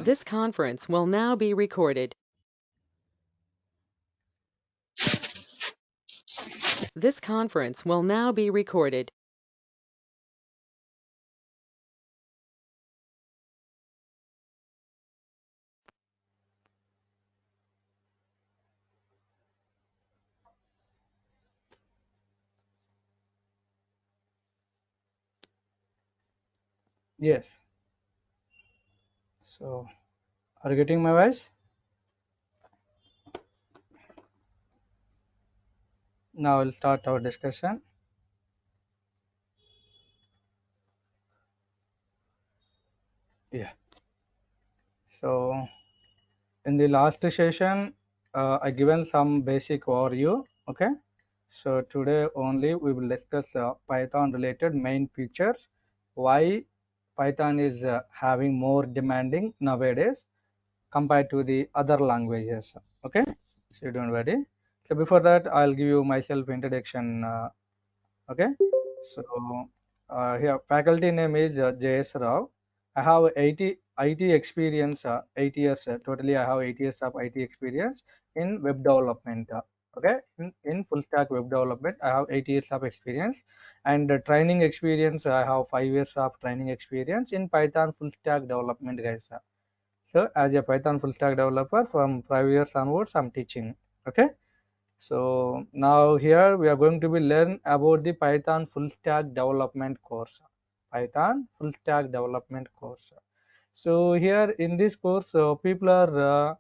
This conference will now be recorded. This conference will now be recorded. Yes. So, are you getting my voice? Now we'll start our discussion. Yeah. So, in the last session, I given some basic overview. Okay. So today only we will discuss Python related main features. Why Python is having more demanding nowadays compared to the other languages. Okay. So don't worry. So before that, I'll give you myself introduction. Okay. So here faculty name is J.S. Rao. I have 80 IT experience, 8 years totally. I have 8 years of IT experience in web development. Okay, in full stack web development, I have 8 years of experience, and training experience. I have 5 years of training experience in Python full stack development, guys. So as a Python full stack developer, from 5 years onwards, I'm teaching. Okay. So now here we are going to be learn about the Python full stack development course. Python full stack development course. So here in this course, people are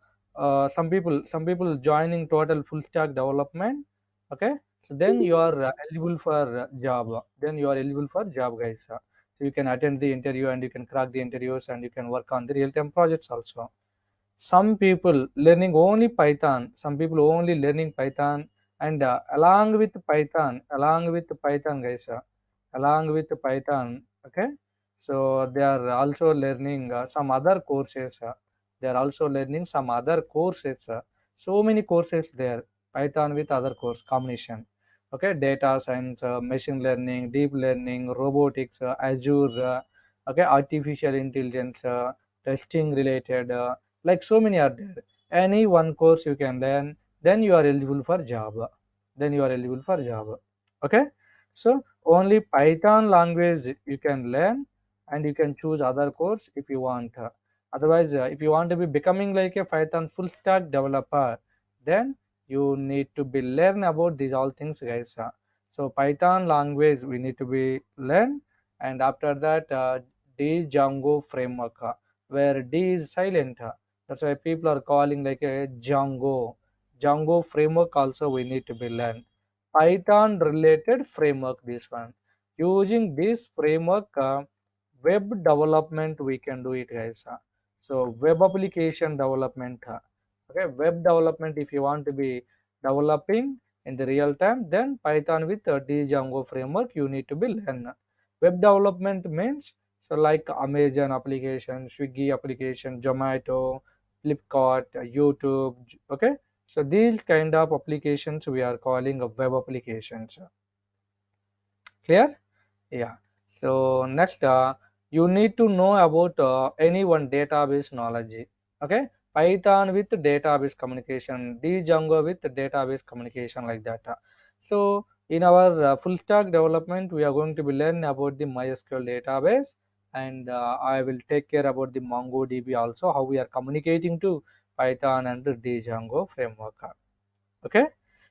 some people joining total full stack development. Okay, so then you are eligible for job. Then you are eligible for job, guys. So you can attend the interview and you can crack the interviews and you can work on the real time projects also. Some people learning only Python, some people only learning Python, and along with Python, guys, along with Python. Okay, so they are also learning some other courses. They are also learning some other courses. So many courses there. Python with other course combination. Okay, data science, machine learning, deep learning, robotics, Azure, okay, artificial intelligence, testing related, like so many are there. Any one course you can learn, then you are eligible for job. Then you are eligible for job. Okay, so only Python language you can learn, and you can choose other course if you want. Otherwise, if you want to be becoming like a Python full stack developer, then you need to be learn about these all things, guys. So Python language we need to be learn, and after that Django framework, where D is silent. That's why people are calling like a Django. Django framework also we need to be learned. Python related framework, this one. Using this framework, web development we can do it, guys. So web application development. Okay, web development if you want to be developing in the real time, then Python with Django framework you need to be learn. Web development means so like Amazon application, Swiggy application, Zomato, Flipkart, YouTube. Okay, so these kind of applications we are calling web applications. Clear? Yeah. So next, you need to know about any one database knowledge. Okay, Python with database communication, Django with database communication, like that. So in our full stack development, we are going to be learning about the MySQL database, and I will take care about the MongoDB also, how we are communicating to Python and the Django framework. Okay,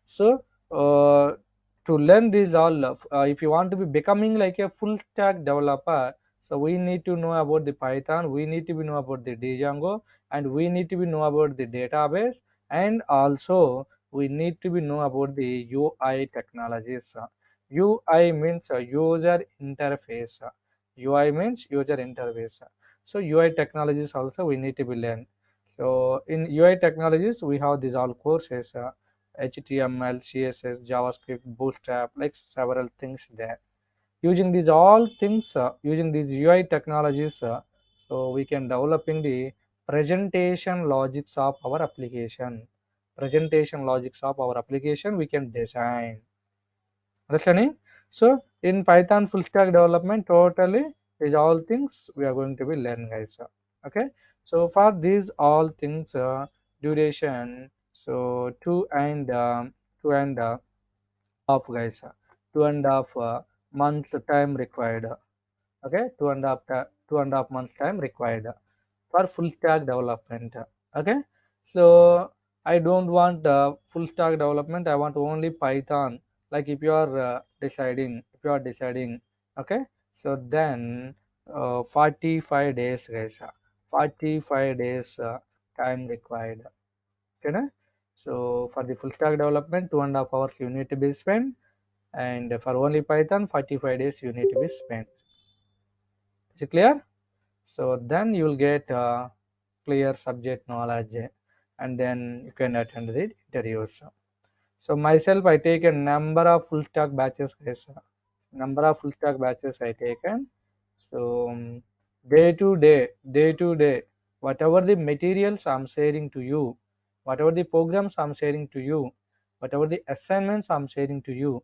so to learn these all, if you want to be becoming like a full stack developer, so we need to know about the Python, we need to be know about the Django, and we need to be know about the database, and also we need to be know about the UI technologies. UI means user interface. UI means user interface. So UI technologies also we need to be learn. So in UI technologies we have these all courses. HTML, CSS, JavaScript, Bootstrap, like several things there. Using these all things, using these UI technologies, so we can developing the presentation logics of our application. Presentation logics of our application we can design. Understanding? So in Python full stack development, totally is all things we are going to be learning, guys. Okay, so for these all things, duration, so two and half guys, 2.5 months time required. Okay, 2.5 months time required for full stack development. Okay, so I don't want full stack development, I want only Python. Like if you are deciding, okay, so then 45 days guys, 45 days time required. Okay na? So for the full stack development, 2.5 hours you need to be spent, and for only Python 45 days you need to be spent. Is it clear? So then you will get clear subject knowledge, and then you can attend the interviews. So myself, I take a number of full stack batches, guys. Number of full stack batches I taken. So day to day, whatever the materials I'm sharing to you, whatever the programs I'm sharing to you, whatever the assignments I'm sharing to you,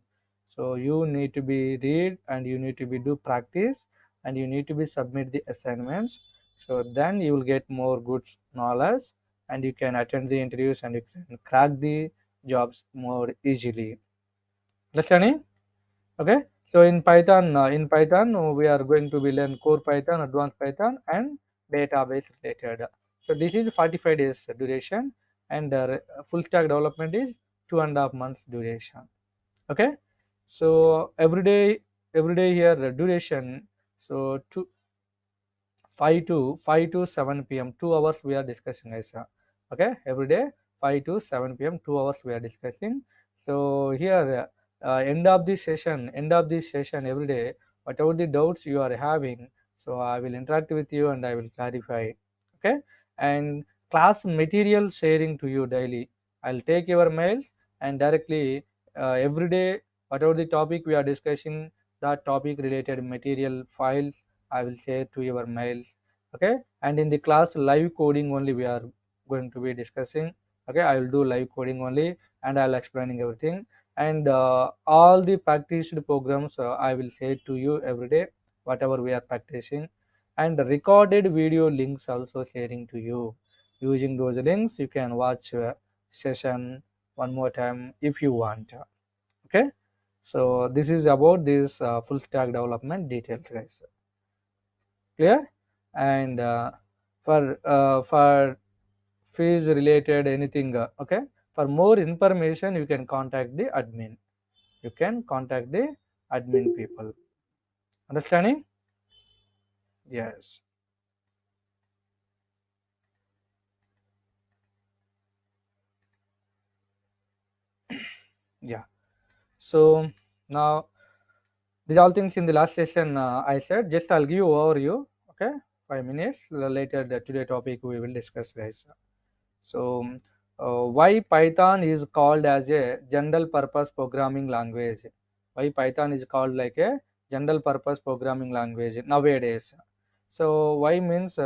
so you need to be read, and you need to be do practice, and you need to be submit the assignments. So then you will get more good knowledge, and you can attend the interviews, and you can crack the jobs more easily. Understanding? Okay. So in Python, we are going to be learn core Python, advanced Python, and database related. So this is 45 days duration, and full stack development is 2.5 months duration. Okay. So every day here the duration. So two 5 to 7 p.m. 2 hours we are discussing, guys. Okay, every day 5 to 7 p.m. 2 hours we are discussing. So here end of this session every day, whatever the doubts you are having, so I will interact with you and I will clarify. Okay, and class material sharing to you daily. I'll take your mails, and directly every day whatever the topic we are discussing, that topic related material files I will share to your mails. Okay, and in the class live coding only we are going to be discussing. Okay, I will do live coding only, and I'll explaining everything, and all the practiced programs I will share to you every day, whatever we are practicing, and the recorded video links also sharing to you. Using those links you can watch session one more time if you want. Okay, so this is about this full stack development details, guys. Clear? And for fees related anything, okay, for more information you can contact the admin, you can contact the admin people. Understanding? Yes. Yeah, so now these all things in the last session I said, just I'll give you overview. Okay, 5 minutes later the today topic we will discuss, guys. So why Python is called as a general purpose programming language? Why Python is called like a general purpose programming language nowadays? So why means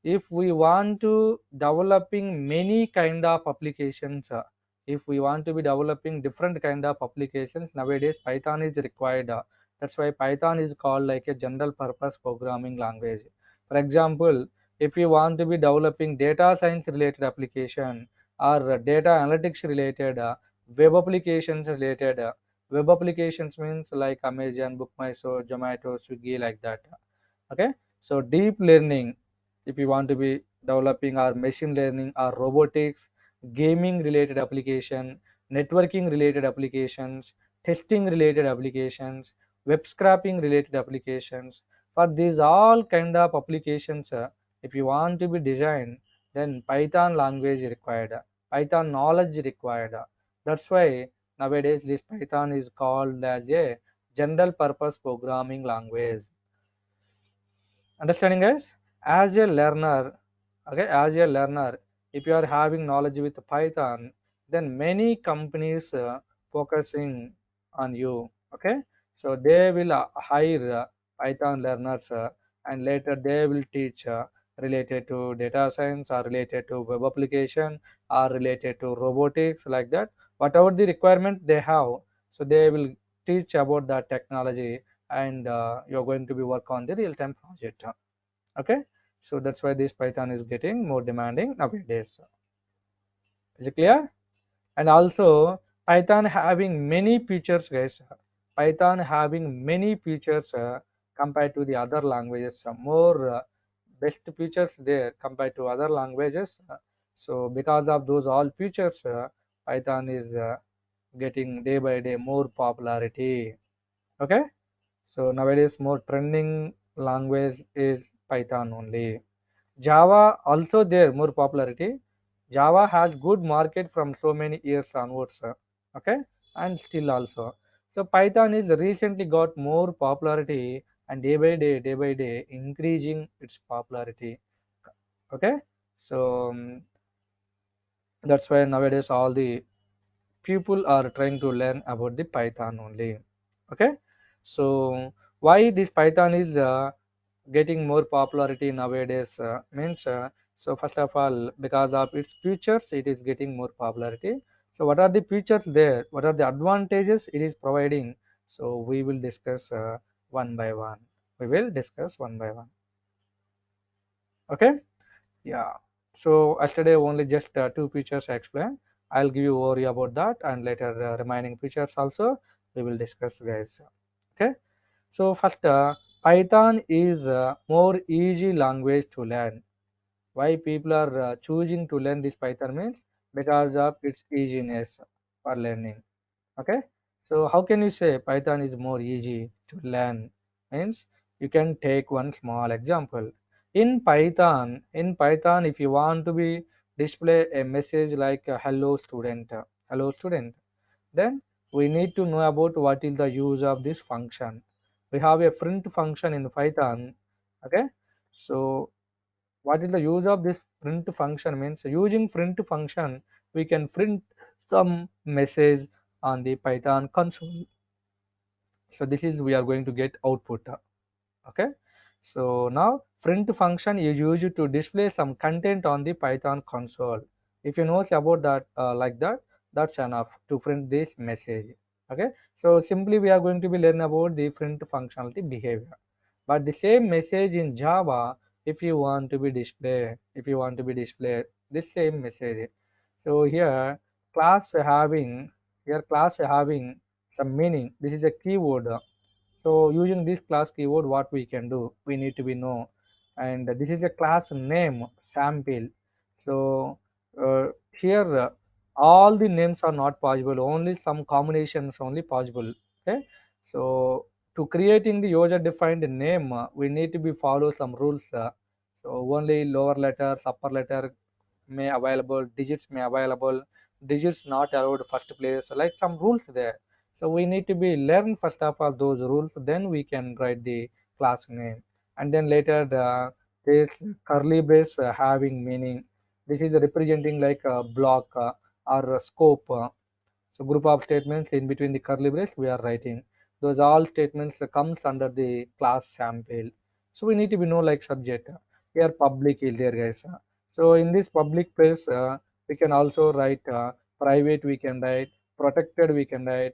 if we want to developing many kind of applications, if we want to be developing different kind of applications nowadays, Python is required. That's why Python is called like a general purpose programming language. For example, if you want to be developing data science related application, or data analytics related, web applications related, web applications means like Amazon, bookmyshow, Zomato, Swiggy, like that. Okay, so deep learning, if you want to be developing, or machine learning, or robotics, gaming related application, networking related applications, testing related applications, web scraping related applications, for these all kind of applications, if you want to be designed, then Python language required, Python knowledge required. That's why nowadays this Python is called as a general purpose programming language. Understanding, guys? As a learner, okay, as a learner, if you are having knowledge with Python, then many companies focusing on you. Okay, so they will hire Python learners, and later they will teach related to data science, or related to web application, or related to robotics, like that, whatever the requirement they have, so they will teach about that technology, and you're going to be work on the real-time project. Okay, So that's why this Python is getting more demanding nowadays. Is it clear? And also Python having many features, guys. Python having many features compared to the other languages. More best features there compared to other languages. So because of those all features, Python is getting day by day more popularity. Okay. So nowadays more trending language is Python only. Java also there more popularity. Java has good market from so many years onwards. Okay, and still also. So Python is recently got more popularity and day by day increasing its popularity. Okay, so that's why nowadays all the people are trying to learn about the Python only. Okay, so why this Python is getting more popularity nowadays means so first of all because of its features it is getting more popularity. So what are the features there, what are the advantages it is providing, so we will discuss one by one, we will discuss one by one. Okay, yeah, so yesterday only just two features I explained. I'll give you overview about that and later remaining features also we will discuss, guys. Okay, so first, Python is a more easy language to learn. Why people are choosing to learn this Python means because of its easiness for learning. Okay, so how can you say Python is more easy to learn? Means you can take one small example. In Python, if you want to be display a message like hello student, hello student, then we need to know about what is the use of this function. We have a print function in Python. Okay, so what is the use of this print function means using print function we can print some message on the Python console. So this is we are going to get output. Okay, so now print function is used to display some content on the Python console. If you know about that like that, that's enough to print this message. Okay, so simply we are going to be learn about the print functionality behavior. But the same message in Java, if you want to be display, if you want to be display this same message, so class having here class having some meaning. This is a keyword. So using this class keyword, what we can do, we need to be know. And this is a class name sample. So here all the names are not possible. Only some combinations only possible. Okay. So to creating the user defined name, we need to be follow some rules. So only lower letters, upper letter may available, digits may available, digits not allowed first place, like some rules there. So we need to be learn first of all those rules, then we can write the class name, and then later this curly brace having meaning. This is representing like a block or a scope. So group of statements in between the curly brace we are writing. Those all statements comes under the class sample. So we need to be know like subject. Here public is there, guys. So in this public place, we can also write private. We can write protected. We can write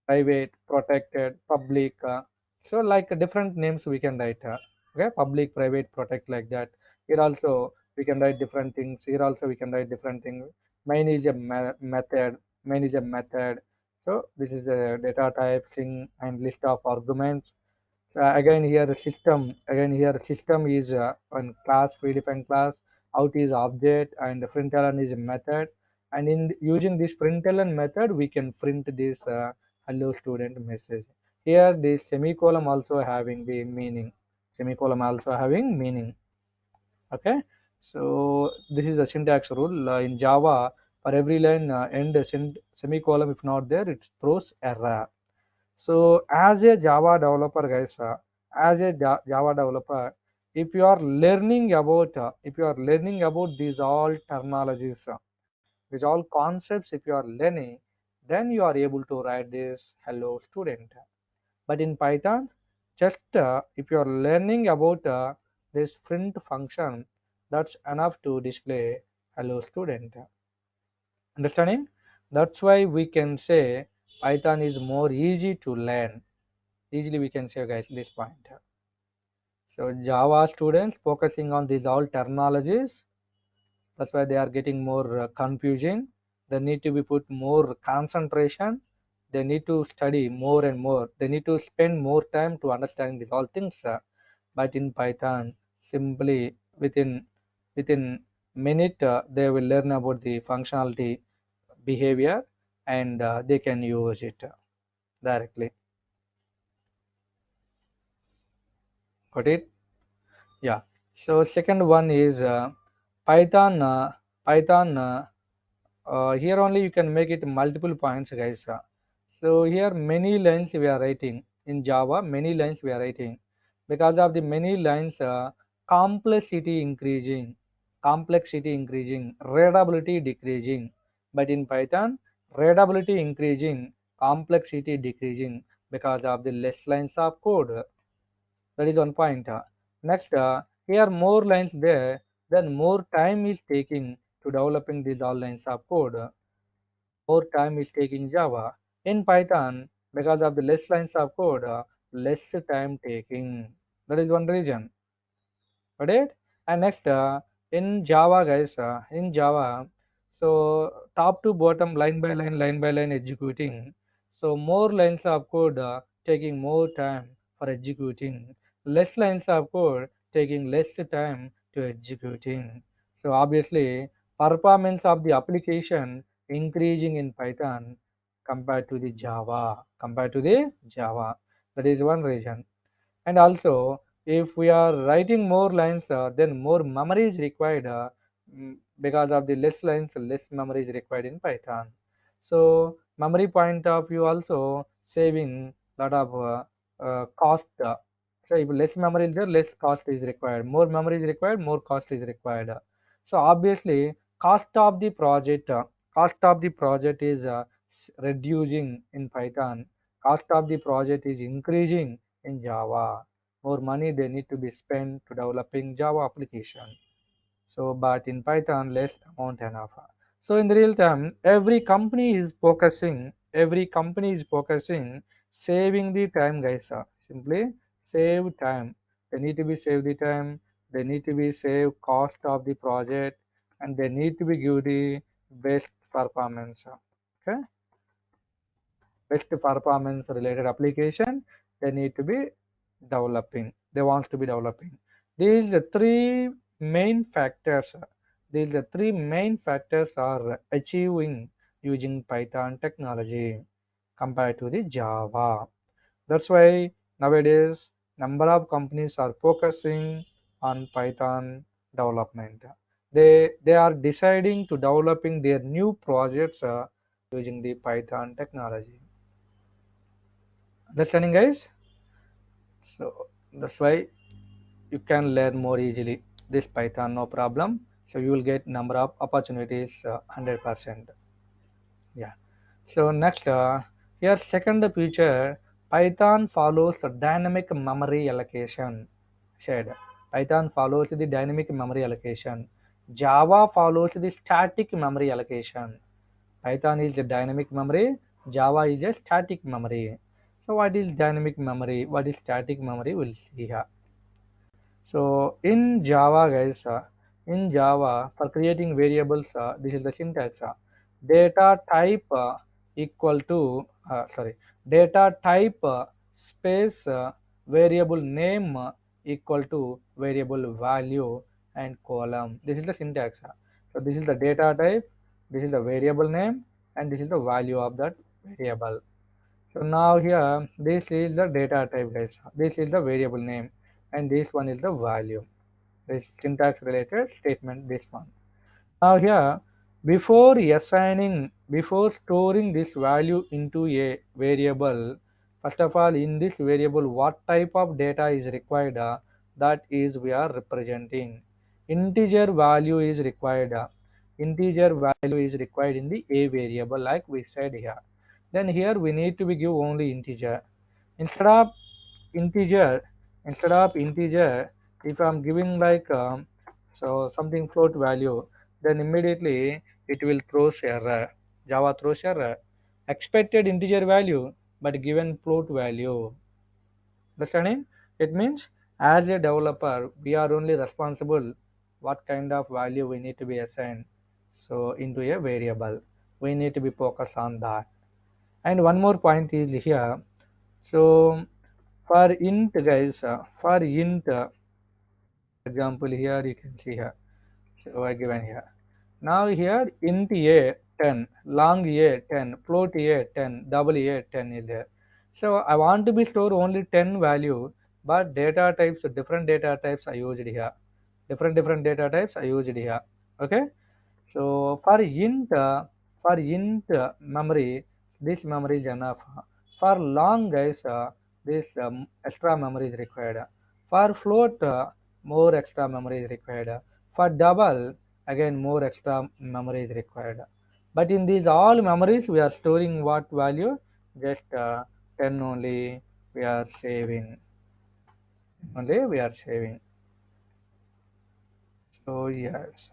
private, protected, public. So like different names we can write. Okay, public, private, protect, like that. Here also we can write different things. Here also we can write different things. Main is a method. Main is a method. So this is a data type, string, and list of arguments. Again here the system. Again here system is one class, predefined class. Out is object, and the println is a method. And in using this println method, we can print this hello student message. Here the semicolon also having the meaning. Semicolon also having meaning. Okay. So this is the syntax rule in Java. For every line end semicolon, if not there, it throws error. So as a Java developer, guys, Java developer, if you are learning about these all terminologies, these all concepts, if you are learning, then you are able to write this hello student. But in Python, just if you are learning about this print function, that's enough to display hello student. Understanding? That's why we can say Python is more easy to learn. Easily we can say, guys, this point. So Java students focusing on these all terminologies, that's why they are getting more confusing. They need to be put more concentration. They need to study more and more. They need to spend more time to understand these all things. But in Python, simply within minute they will learn about the functionality, behavior, and they can use it directly. Got it? Yeah. So second one is Python. Python. Here only you can make it multiple points, guys. So here many lines we are writing in Java. Many lines we are writing because of the many lines. Complexity increasing, readability decreasing. But in Python, readability increasing, complexity decreasing because of the less lines of code. That is one point. Next, here more lines there, then more time is taking to developing these all lines of code. More time is taking Java. In Python, because of the less lines of code, less time taking. That is one reason. Got it? And next, in Java, guys, in Java, so top to bottom, line by line executing. So more lines of code taking more time for executing. Less lines of code taking less time to executing. So obviously, performance of the application increasing in Python compared to the Java. Compared to the Java. That is one reason. And also, if we are writing more lines, then more memory is required, because of the less lines, less memory is required in Python. So memory point of view also saving lot of cost. So if less memory is there, less cost is required. More memory is required, more cost is required. So obviously, cost of the project is reducing in Python. Cost of the project is increasing in Java. More money they need to be spent to developing Java application. So, but in Python, less amount enough. So in the real time, every company is focusing saving the time, guys. Simply save time. They need to be save the time. They need to be save cost of the project, and they need to be give the best performance. Okay, best performance related application they need to be developing. They want to be developing. These three main factors. These three main factors are achieving using Python technology compared to the Java. That's why nowadays number of companies are focusing on Python development. They are deciding to developing their new projects using the Python technology. Understanding, guys? So that's why you can learn more easily this Python, no problem. So you will get number of opportunities 100%. Yeah. So next, here second feature, Python follows the dynamic memory allocation. Said Python follows the dynamic memory allocation. Java follows the static memory allocation. Python is the dynamic memory. Java is a static memory. So what is dynamic memory? What is static memory? We'll see here. So in Java, guys, in Java for creating variables, this is the syntax. Data type equal to data type space variable name equal to variable value and column. This is the syntax. So this is the data type, this is the variable name, and this is the value of that variable. So now here this is the data type, guys. This is the variable name, and this one is the value. This syntax related statement, this one. Now here, before storing this value into a variable, first of all, in this variable, what type of data is required? That is we are representing. Integer value is required. Integer value is required in the a variable, like we said here. Then here we need to be give only integer. Instead of integer, instead of integer, if I'm giving like so something float value, then immediately it will throw error. Java throws error. Expected integer value, but given float value. Understanding? It means as a developer we are only responsible what kind of value we need to be assigned so into a variable. We need to be focused on that. And one more point is here. So for int guys, for int example here you can see here. So I given here. Now here int a 10, long a 10, float a 10, double a 10 is there. So I want to be store only 10 value, but data types, different data types I used here. Different data types I used here. Okay. So for int memory, this memory is enough. For long guys, this extra memory is required. For float, more extra memory is required. For double, again more extra memory is required. But in these all memories, we are storing what value? Just 10 only. We are saving. Only we are saving. So yes.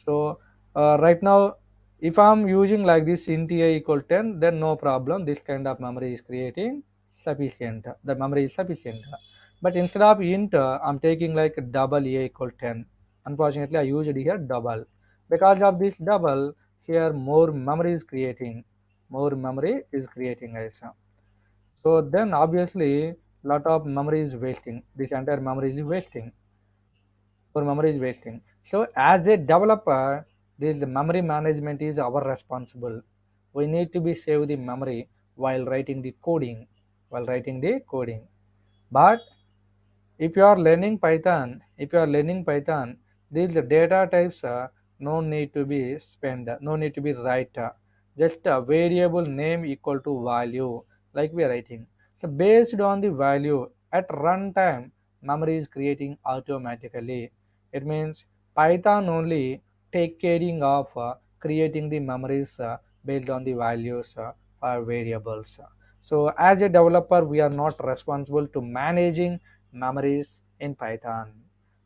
So right now, if I'm using like this int a equal 10, then no problem. This kind of memory is creating sufficient. The memory is sufficient. But instead of int, I'm taking like double a equal 10. Unfortunately, I used here double. Because of this double, here more memory is creating. More memory is creating also. So then obviously, lot of memory is wasting. This entire memory is wasting. Our memory is wasting. So as a developer, this memory management is our responsible. We need to be save the memory while writing the coding, while writing the coding. But if you are learning Python, these data types no need to be spent, no need to be write. Just a variable name equal to value, like we are writing. So based on the value at runtime, memory is creating automatically. It means Python only take caring of creating the memories based on the values for variables. So as a developer, we are not responsible to managing memories in Python.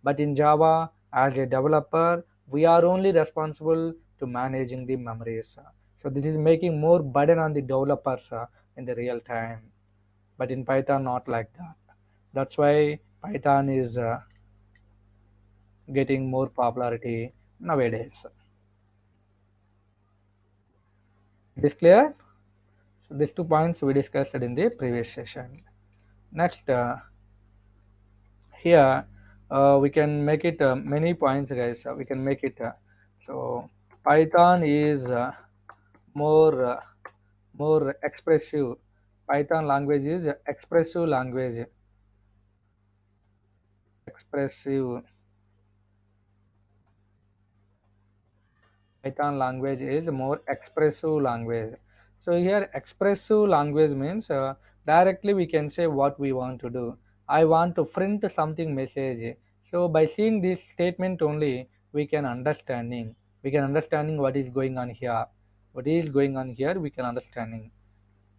But in Java, as a developer, we are only responsible to managing the memories. So this is making more burden on the developers in the real time. But in Python, not like that. That's why Python is getting more popularity nowadays. It is clear? So these 2 points we discussed in the previous session. Next, here we can make it many points guys. We can make it so Python is more more expressive. Python language is expressive language. Expressive. Python language is more expressive language. So here expressive language means directly we can say what we want to do. I want to print something message. So by seeing this statement only we can understanding. We can understanding what is going on here. What is going on here we can understanding.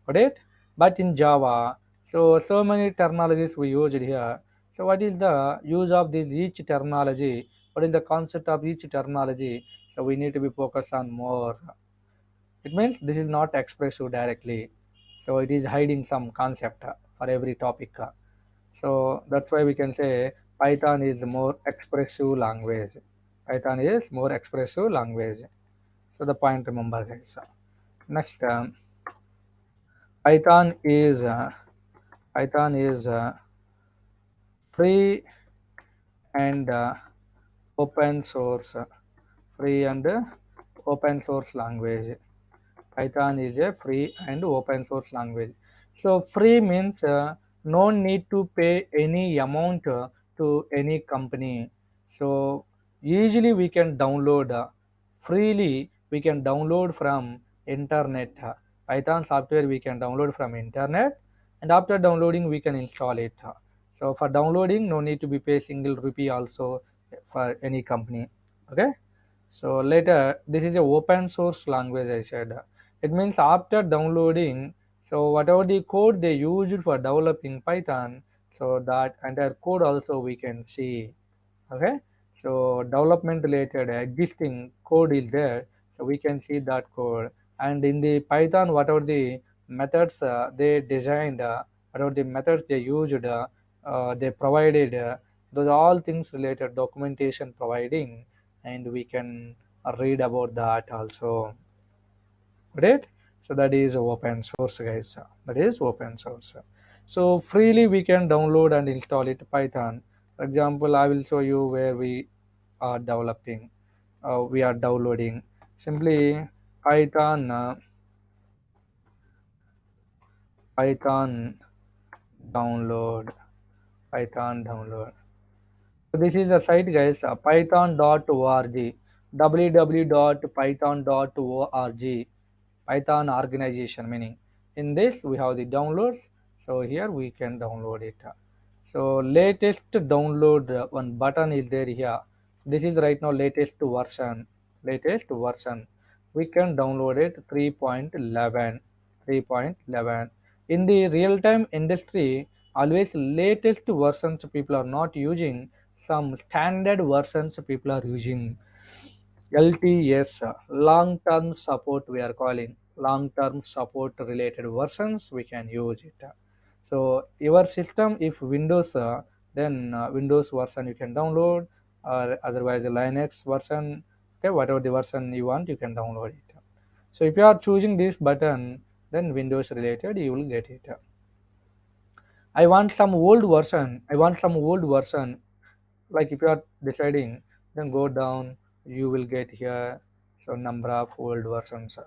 Got it? But in Java, so many terminologies we used here. So what is the use of this each terminology? What is the concept of each terminology? So we need to be focused on more. It means this is not expressive directly. So it is hiding some concept for every topic. So that's why we can say Python is more expressive language. Python is more expressive language. So the point remember guys. Next, Python is uh, Python is free and open source. Free and open source language. Python is a free and open source language. So free means no need to pay any amount to any company. So usually we can download freely. We can download from internet. Python software we can download from internet, and after downloading we can install it. So for downloading, no need to be pay single rupee also for any company. Okay. So later, this is a open source language I said. It means after downloading, so whatever the code they used for developing Python, so that entire code also we can see. Okay. So development related existing code is there, so we can see that code. And in the Python, whatever the methods they designed, whatever the methods they used, they provided those all things related documentation providing, and we can read about that also, right? So that is open source, guys. That is open source. So freely we can download and install it Python. For example, I will show you where we are developing, we are downloading. Simply Python, Python download, Python download. So this is a site, guys, python.org, www.python.org, Python organization meaning. In this we have the downloads, so here we can download it. So latest download one button is there here. This is right now latest version. Latest version. We can download it 3.11. 3.11. In the real-time industry, always latest versions people are not using. Some standard versions people are using. LTS, long-term support we are calling. Long-term support related versions we can use it. So your system, if Windows, then Windows version you can download, or otherwise a Linux version. Okay, whatever the version you want, you can download it. So if you are choosing this button, then Windows related you will get it. I want some old version. I want some old version. Like if you are deciding, then go down, you will get here so number of old versions.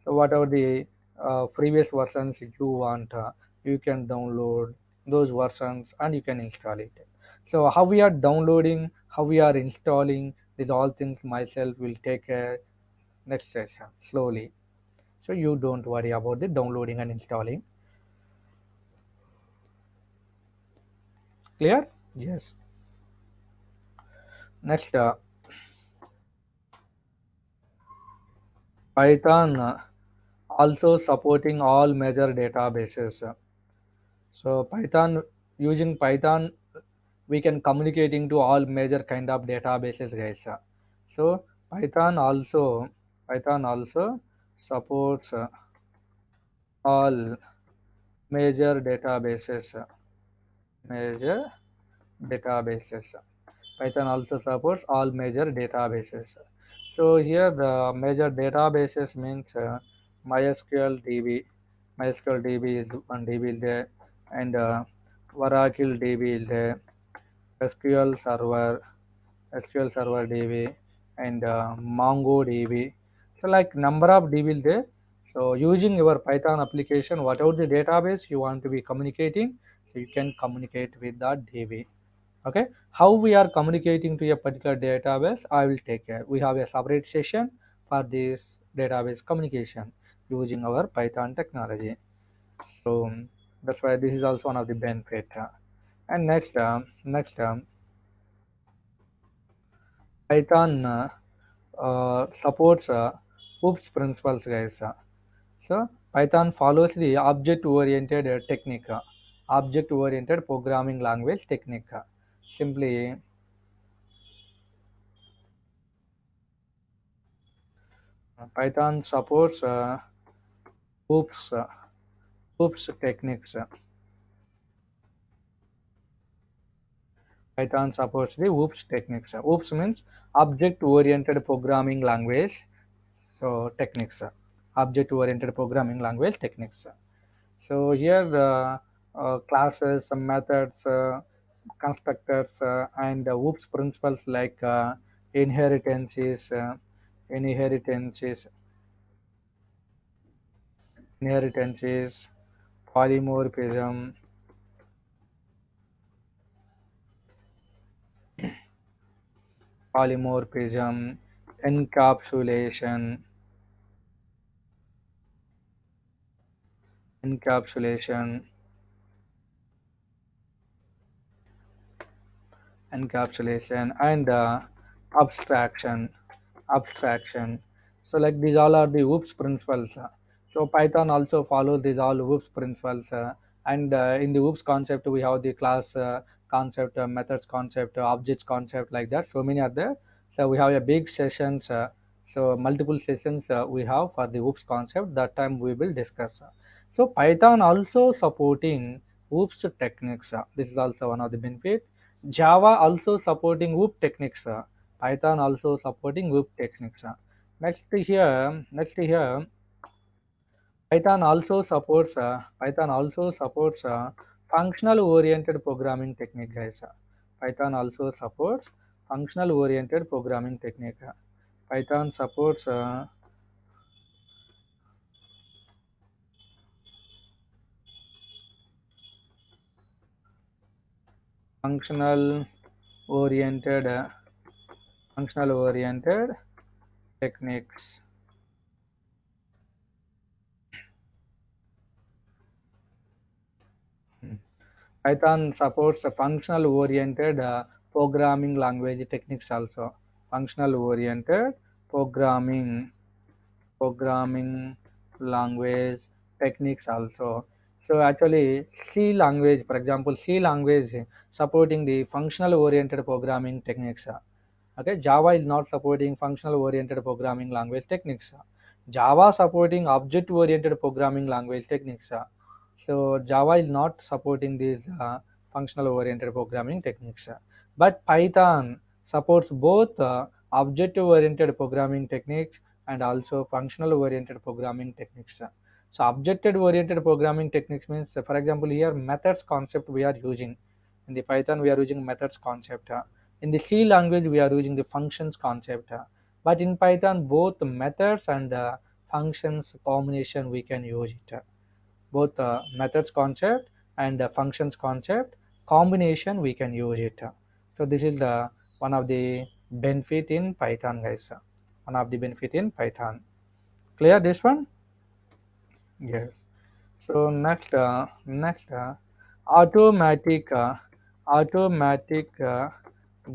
So whatever the previous versions you want, you can download those versions and you can install it. So how we are downloading, how we are installing, these all things myself will take a next session slowly, so you don't worry about the downloading and installing. Clear? Yes. Next, Python also supporting all major databases. So Python, using Python, we can communicating to all major kind of databases, guys. So Python also supports all major databases. Major databases. Python also supports all major databases. So here the major databases means MySQL DB. MySQL DB is one DB is there, and Oracle DB is there, SQL Server, SQL Server DB, and MongoDB. So like number of DB is there. So using your Python application, whatever the database you want to be communicating, so you can communicate with that DB. Okay, how we are communicating to a particular database, I will take care. We have a separate session for this database communication using our Python technology. So that's why this is also one of the benefit. And next, Python supports OOPS principles, guys. So Python follows the object-oriented technique, object-oriented programming language technique. Simply, Python supports OOPS, OOPS techniques. Python supports the OOPS techniques. OOPS means object-oriented programming language. So techniques, object-oriented programming language techniques. So here the classes, methods, constructors, and OOPS principles like inheritances, inheritances, inheritances, polymorphism, polymorphism, encapsulation, encapsulation, encapsulation, and abstraction, abstraction. So like these all are the OOPS principles. So Python also follows these all OOPS principles. And in the OOPS concept, we have the class concept, methods concept, objects concept, like that. So many are there. So we have a big sessions. So multiple sessions we have for the OOPS concept. That time we will discuss. So Python also supporting OOPS techniques. This is also one of the benefit. Java also supporting OOP techniques. Python also supporting OOP techniques. Next here, Python also supports functional oriented programming technique, guys. Python also supports functional oriented programming technique. Python supports functional oriented functional oriented techniques. Python supports a functional oriented programming language techniques also. Functional oriented programming programming language techniques also. So actually C language, for example, C language supporting the functional oriented programming techniques. Okay, Java is not supporting functional oriented programming language techniques. Java supporting object oriented programming language techniques. So Java is not supporting these functional oriented programming techniques. But Python supports both object oriented programming techniques and also functional oriented programming techniques. So object oriented programming techniques means, for example, here methods concept we are using. In the Python we are using methods concept. In the C language we are using the functions concept. But in Python both methods and functions combination we can use it. Both methods concept and functions concept combination we can use it. So this is the one of the benefit in Python, guys. One of the benefit in Python. Clear this one? Yes. So next automatic automatic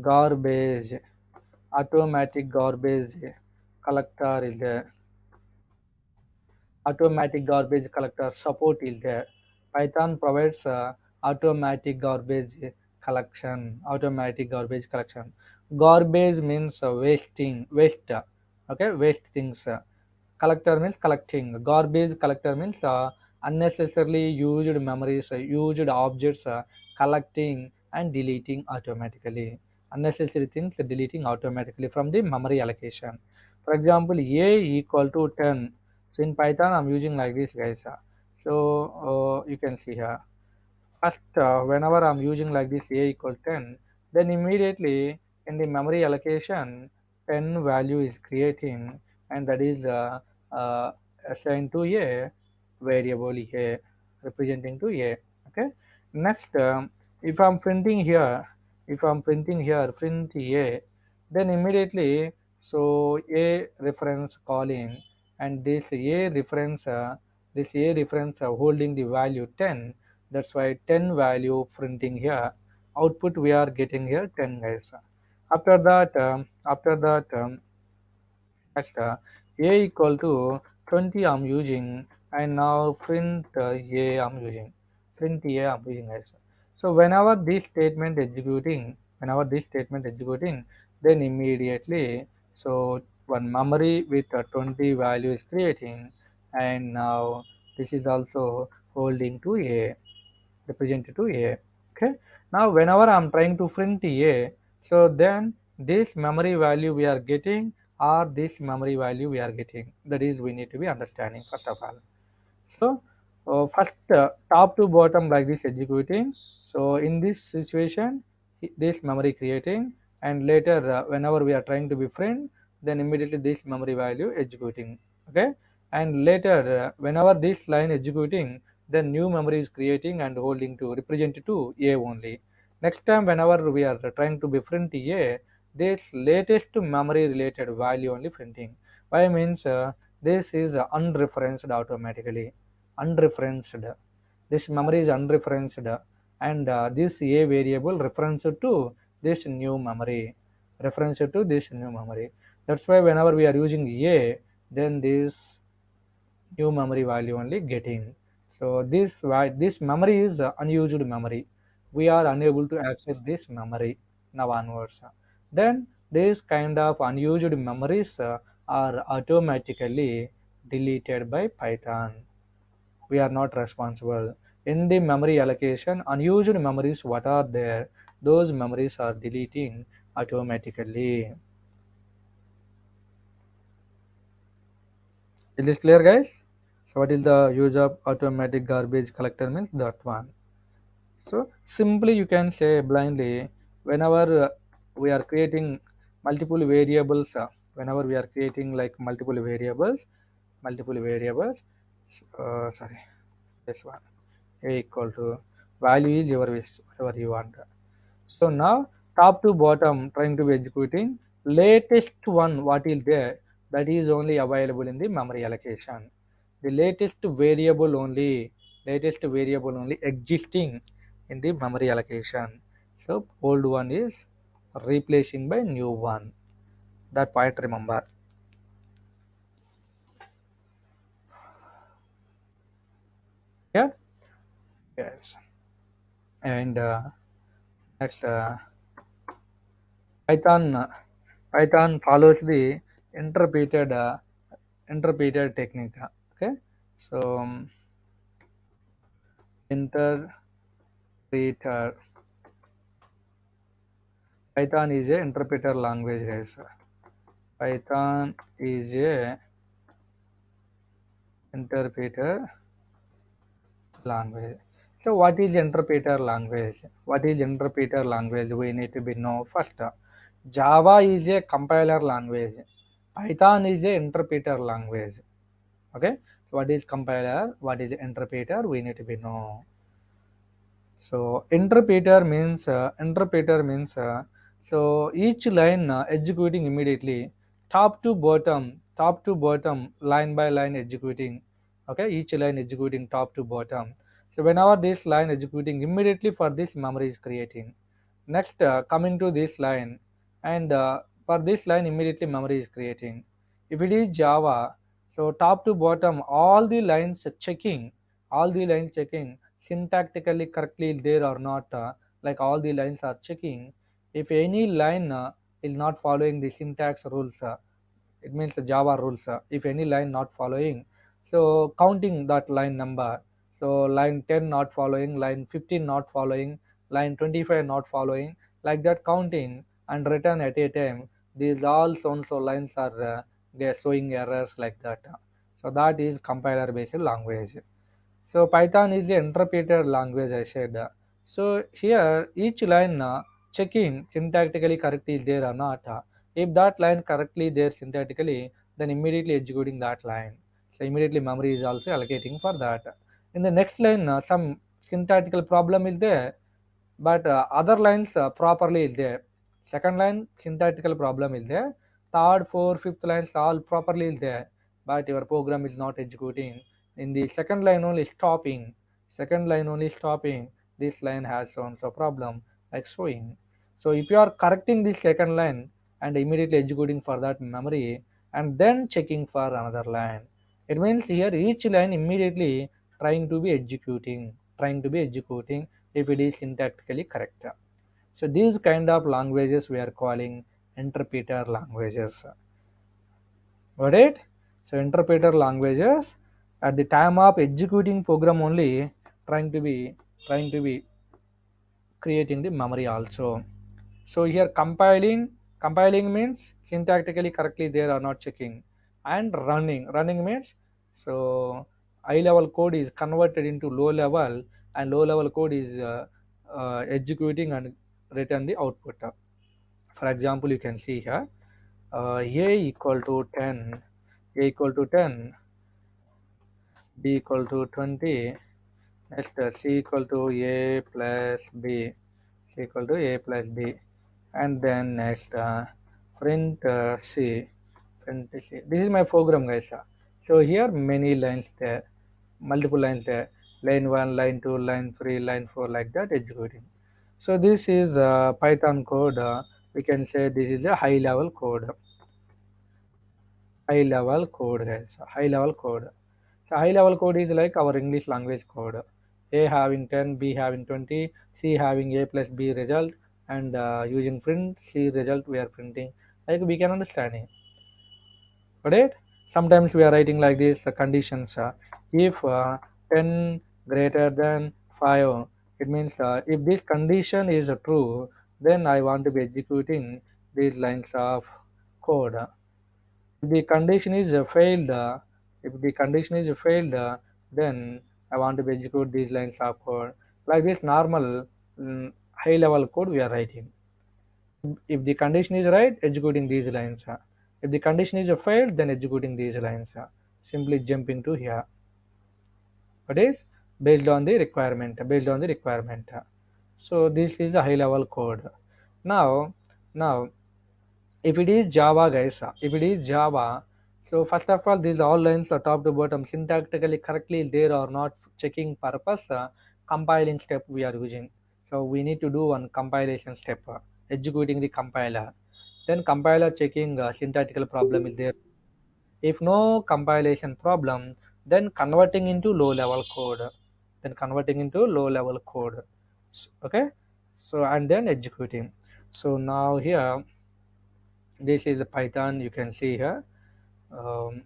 garbage automatic garbage collector is there. Automatic garbage collector support is there. Python provides automatic garbage automatic garbage collection. Garbage means waste. Okay, waste things. Collector means collecting. Garbage collector means unnecessarily used memories, used objects, collecting and deleting automatically. Unnecessary things deleting automatically from the memory allocation. For example, a equal to 10. So in Python I'm using like this, guys. So you can see here. First, whenever I'm using like this a equal 10, then immediately in the memory allocation, 10 value is creating, and that is uh, assigned to a variable a, representing to a. Okay. Next, if I'm printing here print a, then immediately so a reference calling, and this a reference holding the value 10. That's why 10 value printing here. Output we are getting here 10, guys. After that, next a equal to 20 I'm using, and now print a I'm using. Print a I'm using, guys. So whenever this statement executing, then immediately so one memory with 20 value is creating, and now this is also holding to a, represented to a. Okay, now whenever I'm trying to print a, so then this memory value we are getting, or this memory value we are getting, that is we need to be understanding first of all. So first top to bottom like this executing. So in this situation, this memory creating, and later whenever we are trying to be friend, then immediately this memory value executing. Okay, and later whenever this line executing, then new memory is creating and holding to represent to a only. Next time whenever we are trying to befriend a, this latest memory related value only printing. Why means this is unreferenced automatically. Unreferenced, this memory is unreferenced, and this a variable reference to this new memory, reference to this new memory. That's why whenever we are using a, then this new memory value only getting. So this memory is unused memory. We are unable to access this memory now onwards. Then this kind of unused memories are automatically deleted by Python. We are not responsible. In the memory allocation, unused memories what are there, those memories are deleting automatically. Is this clear, guys? So what is the use of automatic garbage collector means? That one. So simply you can say blindly, whenever we are creating multiple variables, whenever we are creating like multiple variables, sorry, this one, a equal to value is your wish, whatever you want. So now top to bottom trying to be executing latest one what is there, that is only available in the memory allocation. The latest variable only existing in the memory allocation. So old one is replacing by new one. That point remember. Yeah. Yes. And next Python. Python follows the interpreted interpreted technique. Okay. So interpreter. Python is a interpreter language, guys. Python is a interpreter language. So what is interpreter language? What is interpreter language? We need to be know first. Java is a compiler language. Python is a interpreter language. Okay. So what is compiler? What is interpreter? We need to be know. So interpreter means so each line executing immediately, top to bottom, line by line executing. Okay, each line executing top to bottom. So whenever this line executing immediately for this memory is creating. Next, coming to this line, and for this line immediately memory is creating. If it is Java, so top to bottom, all the lines checking syntactically correctly there or not. Like all the lines are checking. If any line is not following the syntax rules, it means the Java rules. If any line not following, so counting that line number. So line 10 not following, line 15 not following, line 25 not following, like that counting and return at a time. These all so lines are they are showing errors like that. So that is compiler based language. So Python is the interpreted language I said. So here each line checking syntactically correct is there or not. If that line correctly there syntactically, then immediately executing that line. So immediately memory is also allocating for that. In the next line, some syntactical problem is there, but other lines properly is there. Second line syntactical problem is there. Third, fourth, fifth lines all properly is there, but your program is not executing. In the second line only stopping. Second line only stopping. This line has shown so problem like showing. So if you are correcting this second line and immediately executing for that memory and then checking for another line, it means here each line immediately trying to be executing if it is syntactically correct. So these kind of languages we are calling interpreter languages. Got it? So interpreter languages at the time of executing program only trying to be creating the memory also. So here compiling means syntactically correctly there are not checking, and running means so high level code is converted into low level, and low level code is executing and return the output. For example, you can see here a equal to 10, a equal to 10, b equal to 20. Next, c equal to a plus b, c equal to a plus b, and then next print c, print c. This is my program, guys. So here many lines there, multiple lines there, line 1, line 2, line 3, line 4, like that executing. So this is Python code. We can say this is a high level code. High level code, guys. High level code. So high level code is like our English language code. A having 10, B having 20, C having A plus B result, and using print C result we are printing. Like we can understand it. Got it? Sometimes we are writing like this conditions. If 10 greater than 5. It means if this condition is true, then I want to be executing these lines of code. If the condition is failed, then I want to execute these lines of code. Like this normal high level code we are writing. If the condition is right, executing these lines. If the condition is failed, then executing these lines. Simply jumping to here. What is based on the requirement. So this is a high level code. Now if it is Java, guys, if it is Java, so first of all, these all lines are top to bottom syntactically correctly there or not checking purpose, compiling step we are using. So we need to do one compilation step, executing the compiler. Then compiler checking syntactical problem is there. If no compilation problem, then converting into low level code. Okay. So and then executing. So now here, this is a Python you can see here. um,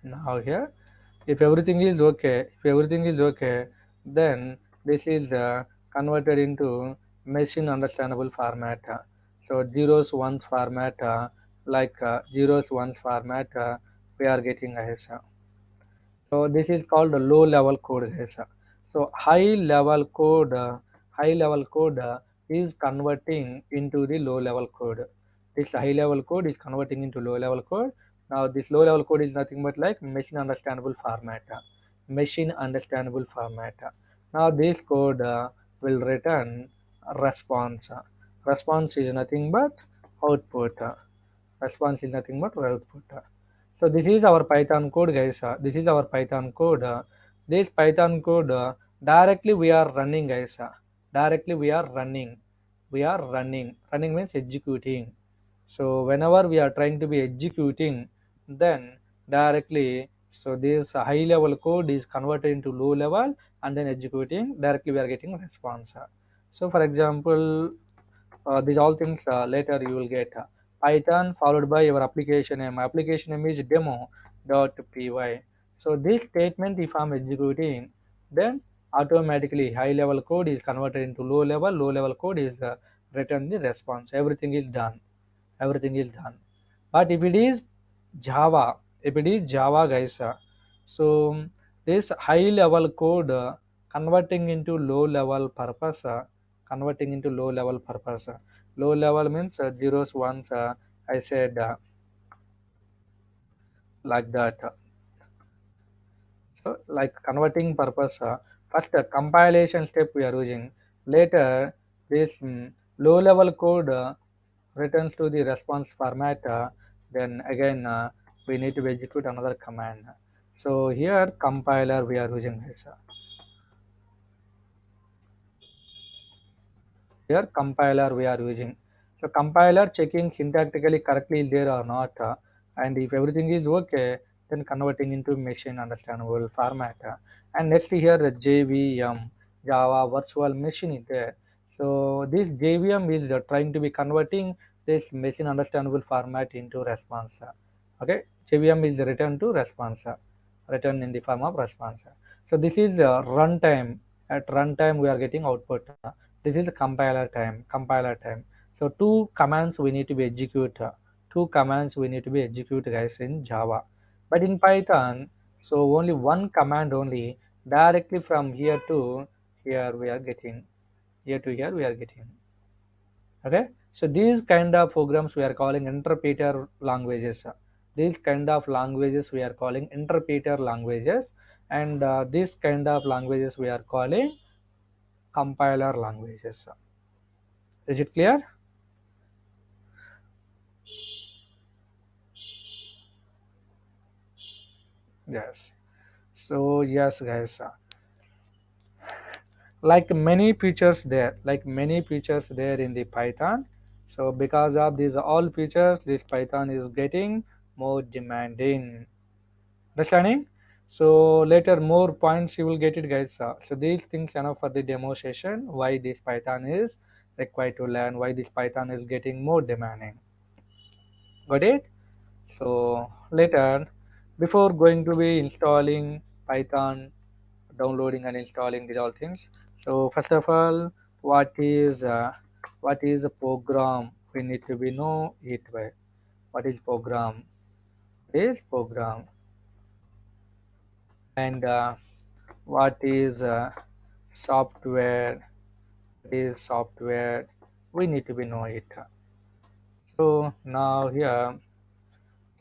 Now here, if everything is okay, then this is converted into machine understandable format. So zeros ones format, like zeros ones format, we are getting as so this is called a low level code, guys. So high level code is converting into the low level code. This high level code is converting into low level code. Now this low level code is nothing but like machine understandable format. Machine understandable format. Now this code will return a response. Response is nothing but output. Response is nothing but output. So this is our Python code, guys. This is our Python code. This Python code directly we are running, guys. Directly we are running. We are running. Running means executing. So whenever we are trying to be executing, then directly, so this high level code is converted into low level and then executing. Directly we are getting response. So for example, these all things later you will get Python followed by your application name. Application name is demo.py. So this statement if I'm executing, then automatically high level code is converted into low level code is return the response. Everything is done. But if it is Java, guys, so this high level code converting into low level purpose. Low level means zeros ones, I said, like that. So like converting purpose, first compilation step we are using. Later this low level code returns to the response format. Then again we need to execute another command. So here compiler we are using this. Here compiler we are using. So compiler checking syntactically correctly is there or not, and if everything is okay, then converting into machine understandable format. And next here the JVM, Java Virtual Machine is there. So this JVM is trying to be converting this machine understandable format into response. Okay, JVM is return to response, return in the form of response. So this is runtime. At runtime we are getting output. This is the compiler time. So two commands we need to be execute, guys, in Java. But in Python, so only one command only, directly from here to here we are getting, here to here we are getting. Okay, so these kind of programs we are calling interpreter languages. These kind of languages we are calling interpreter languages, and this kind of languages we are calling compiler languages. Is it clear? Yes. So yes, guys, like many features there in the Python. So because of these all features, this Python is getting more demanding. Understanding? So later more points you will get it, guys. So these things enough for the demo session. Why this Python is required to learn? Why this Python is getting more demanding? Got it? So later before going to be installing Python, downloading and installing these all things. So first of all, what is a program? We need to be know it by. What is program? What is program? And what is software? What is software? We need to be know it. So now here,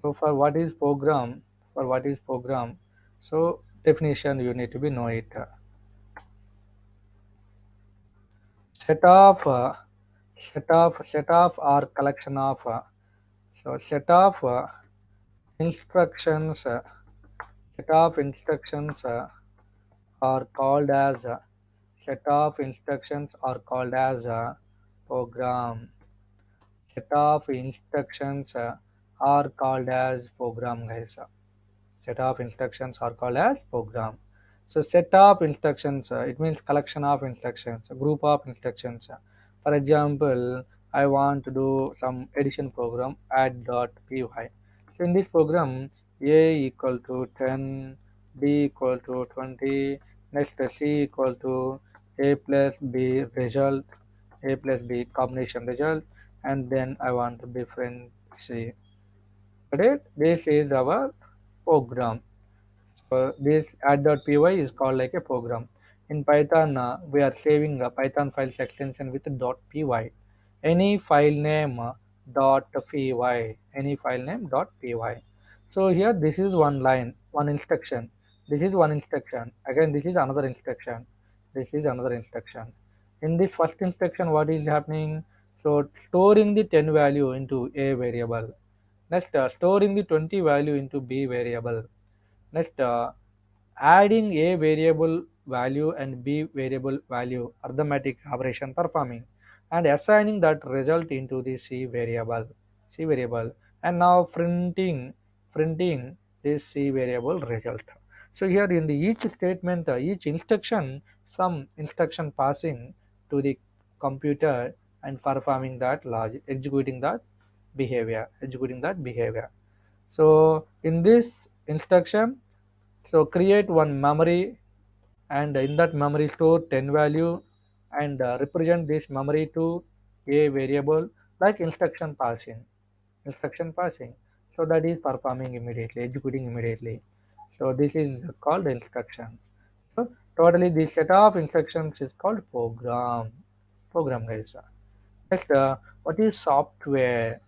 so for what is program? For what is program? So definition you need to be know it. Set of set of or collection of set of instructions set of instructions are called as set of instructions are called as a program. Set of instructions are called as program, guys. Set of instructions are called as program. So set of instructions, it means collection of instructions, a group of instructions. For example, I want to do some addition program add.py. So in this program, a equal to 10, b equal to 20, next c equal to a plus b result, a plus b combination result, and then I want to differentiate. This is our program. This add.py is called like a program. In Python, we are saving a Python files extension with .py. Any file name .py. Any file name .py. So here this is one line, one instruction. This is one instruction. Again, this is another instruction. This is another instruction. In this first instruction, what is happening? So storing the 10 value into a variable. Next, storing the 20 value into b variable. Next, adding a variable value and b variable value arithmetic operation performing and assigning that result into the c variable, and now printing this c variable result. So here in the each statement, each instruction, some instruction passing to the computer and performing that logic, executing that behavior. So in this instruction, so create one memory, and in that memory store 10 value, and represent this memory to a variable like instruction passing. So that is performing immediately, executing immediately. So this is called instruction. So totally this set of instructions is called program, guys. Next, what is software?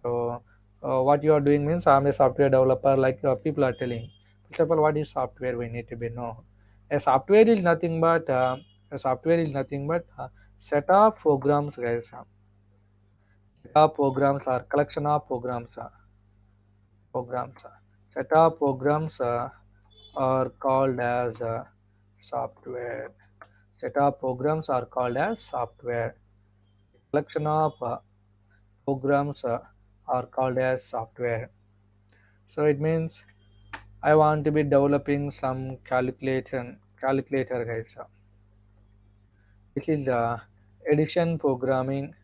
So what you are doing means I'm a software developer, like people are telling. First of all, what is software? We need to be know. A software is nothing but set of programs, guys. Set of programs or collection of programs. Programs. Set of programs are called as software. Set of programs are called as software. Collection of programs are called as software. So it means I want to be developing some calculator, guys. This is addition programming.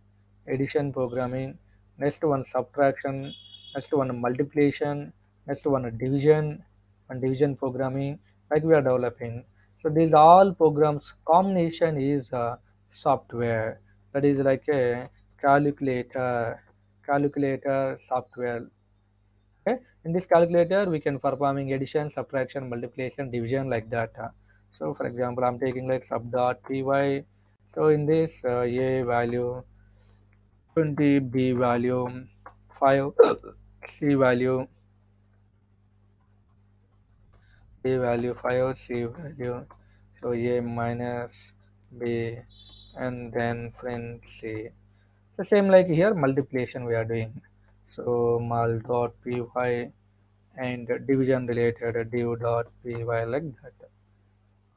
Next one subtraction. Next one multiplication. Next one division programming. Like we are developing. So these all programs combination is software. That is like a calculator software. Okay, in this calculator we can performing addition, subtraction, multiplication, division, like that. So for example, I'm taking like sub.py. So in this a value 20, b value 5, c value value 5, c value, so a minus b, and then print c. So same like here, multiplication we are doing. So mul.py, and division related div.py, like that.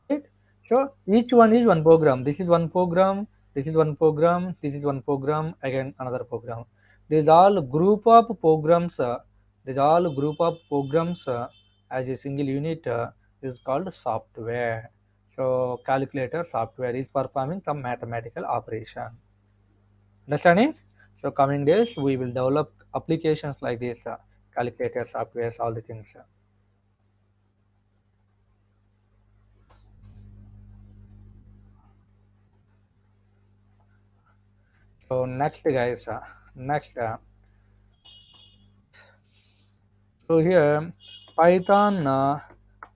Right? So each one is one program. This is one program. This is one program. This is one program. Again another program. These all group of programs. These all group of programs as a single unit is called software. So calculator software is performing some mathematical operation. Understanding? So coming days we will develop applications like this calculator softwares, all the things. So next guys, next. So here Python,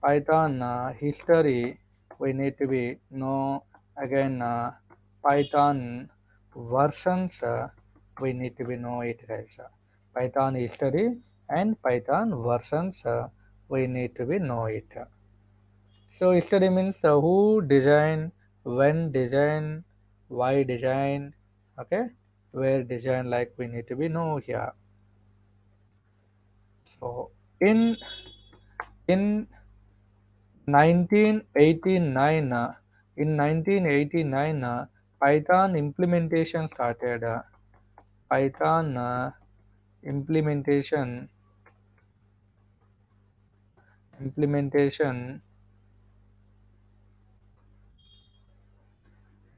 Python history we need to be know again. Python versions we need to be know it guys. Python history and Python versions we need to be know it. So history means who design, when design, why design, okay, where design, like we need to be know here. So in 1989, in 1989, Python implementation started. Python implementation implementation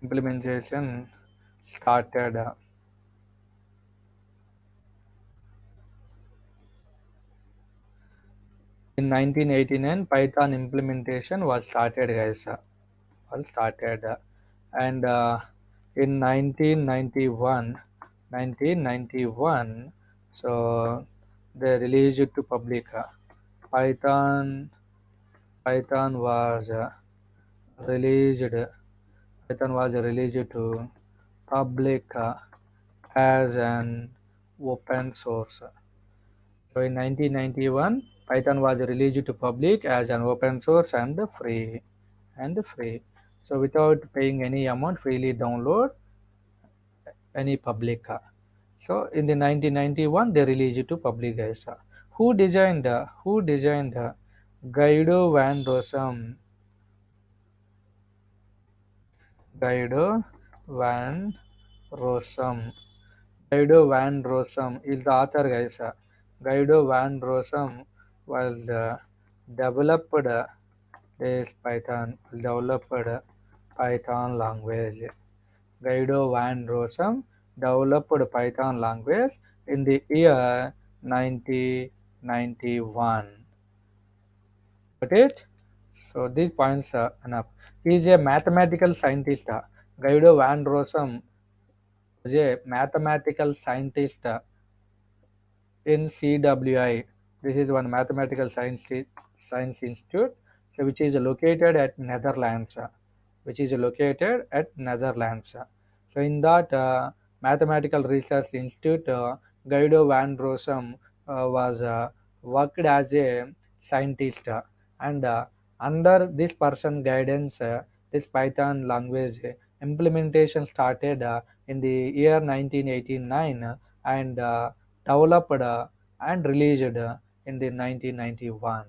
implementation started in 1989. Python implementation was started, guys. Was started, and in 1991, so they released it to public. Python Python was released Python was released to public as an open source. So in 1991, Python was released to public as an open source and free. So without paying any amount, freely download any public. So in the 1991, they released it to public, guys. Who designed Guido van Rossum? Guido van Rossum. Guido van Rossum is the author, guys. Guido van Rossum was developed this Python language. Guido van Rossum developed Python language in the year 1991. Got it? So these points are enough. He is a mathematical scientist. Guido van Rossum was a mathematical scientist in CWI. This is one mathematical science institute, so which is located at Netherlands. Which is located at Netherlands. So in that mathematical research institute, Guido van Rossum was worked as a scientist, and under this person guidance, this Python language implementation started in the year 1989, and developed and released in the 1991.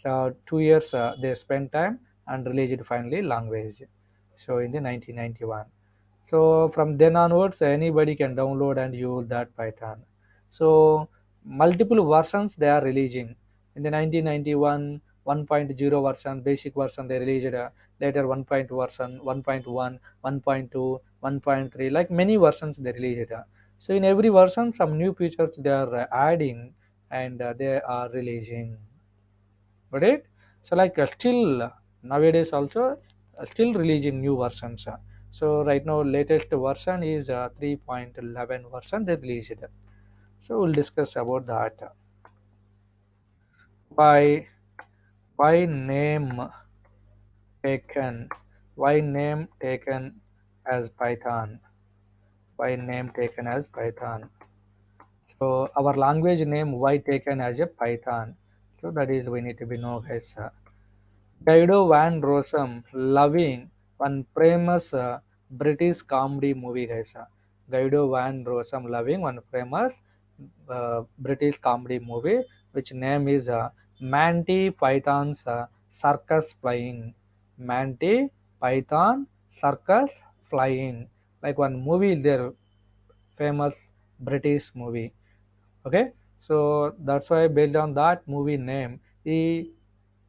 So 2 years they spent time and released finally language. So in the 1991. So from then onwards, anybody can download and use that Python. So multiple versions they are releasing. In the 1991, 1.0 version, basic version they released. Later 1.2 version, 1.1, 1.2, 1.3, like many versions they released. So in every version, some new features they are adding, and they are releasing. Got it? So like still nowadays also still releasing new versions. So right now latest version is 3.11 version they released. So we'll discuss about that. Why why name taken why name taken as Python? Why name taken as Python? So our language name why taken as a Python? So that is we need to be know, guys. Guido van Rossum loving one famous British comedy movie, guys. Guido van Rossum loving one famous British comedy movie, which name is Monty Python's Circus Flying. Monty Python Circus Flying. Like one movie there, famous British movie. Okay, so that's why based on that movie name, he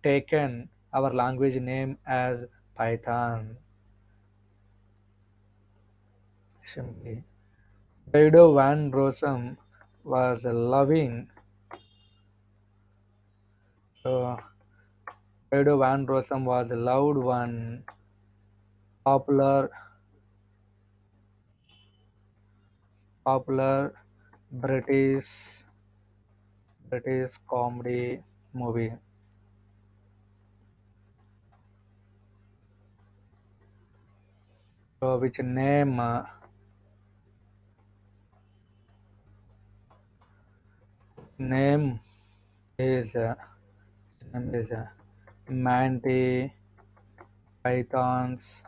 taken our language name as Python. Simply, Guido van Rossum was loving. So Guido van Rossum was a loved one, popular popular British British comedy movie. So which name is Monty Python's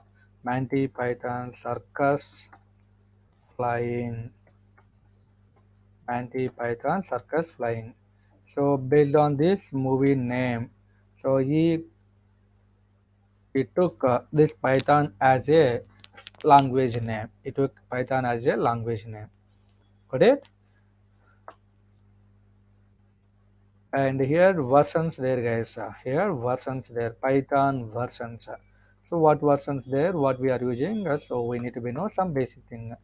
Monty Python Circus Flying. Monty Python Circus Flying. So based on this movie name, so he took this Python as a language name. He took Python as a language name. Got it? And here versions there, guys. Here versions there. Python versions. So what versions there? What we are using? So we need to be know some basic thing.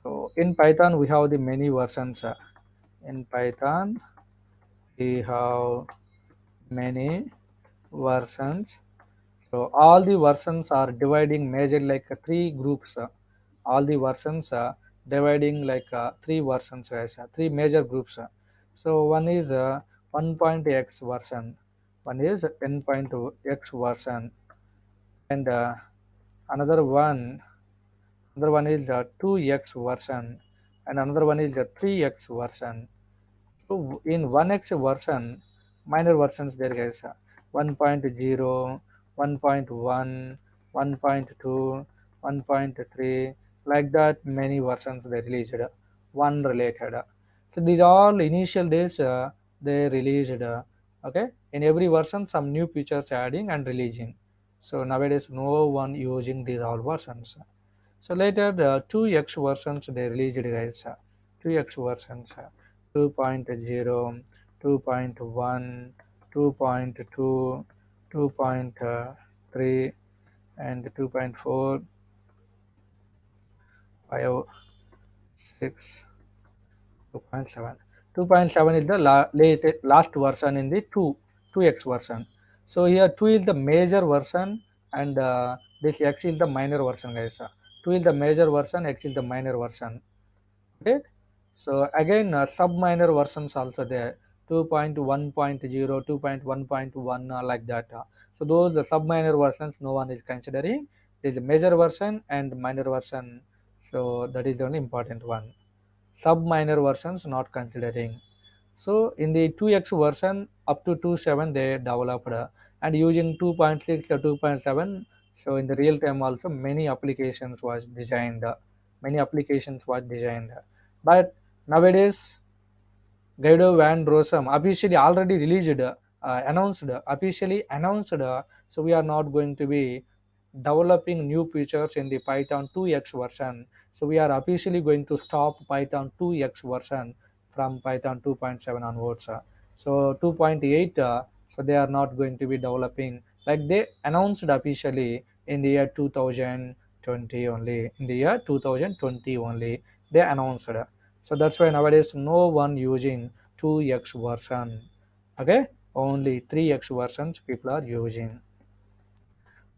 So in Python we have the many versions. In Python we have many versions. So all the versions are dividing major like three groups. All the versions dividing like three versions, guys. Three major groups. So one is 1.x version, one is n.x version, and another one is 2x version, and another one is 3x version. So in 1x version, minor versions there, guys. 1.0, 1.1, 1.2, 1.3, like that many versions they released. One related. So these all initial days they released. Okay, in every version some new features adding and releasing. So nowadays no one using these all versions. So later the 2x versions they released, guys. 2x versions 2.0, 2.1, 2.2, 2.3, and 2.4, 5, 6, 2.7. 2.7 is the last version in the 2x version. So here 2 is the major version, and this x is the minor version, guys. 2 is the major version, x is the minor version. Okay. So again sub minor versions also there, 2.1.0, 2.1.1 like that. So those the sub minor versions no one is considering. There is a major version and minor version. So that is the only important one. Sub minor versions not considering. So in the 2x version up to 2.7 they developed and using 2.6 or 2.7. So in the real time also many applications was designed. Many applications was designed. But nowadays Guido Van Rossum officially already released, officially announced. So we are not going to be developing new features in the Python 2x version. So we are officially going to stop Python 2x version from Python 2.7 onwards. So 2.8, so they are not going to be developing like they announced officially in the year 2020 only. In the year 2020 only they announced. So that's why nowadays no one using 2x version. Okay, only 3x versions people are using.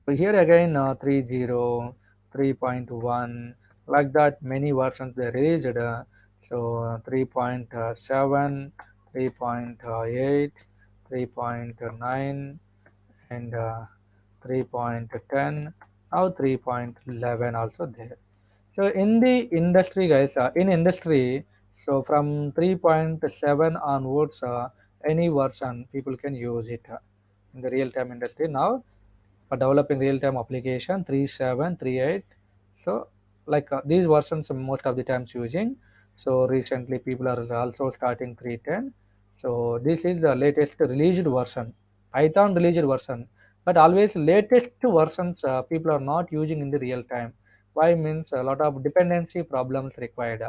So here again 3.0, 3.1, like that many versions they released. So 3.7, 3.8, 3.9, and 3.10, now 3.11 also there. So in the industry, guys, in industry, so from 3.7 onwards, any version people can use it in the real-time industry now for developing real-time application 3.7, 3.8. So like these versions most of the times using. So recently people are also starting 3.10. So this is the latest released version, Python released version. But always latest versions people are not using in the real time. Why means a lot of dependency problems required.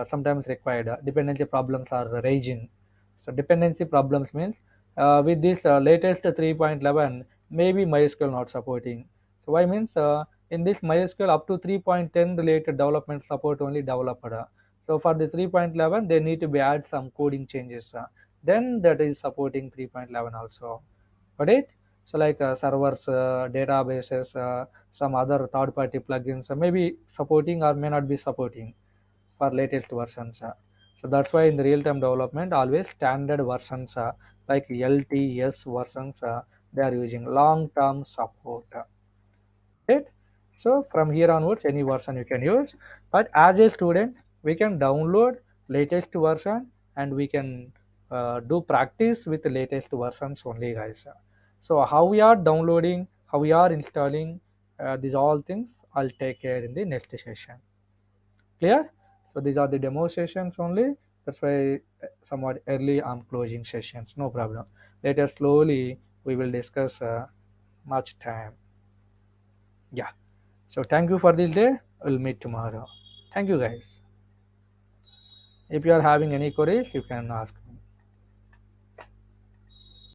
Sometimes required dependency problems are raging. So dependency problems means with this latest 3.11 maybe MySQL not supporting. So why means in this MySQL up to 3.10 related development support only developed. So for the 3.11 they need to be add some coding changes. Then that is supporting 3.11 also. Got it? So like servers, databases, some other third-party plugins maybe supporting or may not be supporting. for latest versions. So that's why in the real-time development, always standard versions like LTS versions, they are using long-term support. Right? So from here onwards, any version you can use. But as a student, we can download latest version and we can do practice with the latest versions only, guys. So how we are downloading, how we are installing, these all things I'll take care in the next session. Clear? So these are the demo sessions only. That's why somewhat early I'm closing sessions. No problem. Later slowly we will discuss much time. Yeah. So thank you for this day. We'll meet tomorrow. Thank you guys. If you are having any queries, you can ask.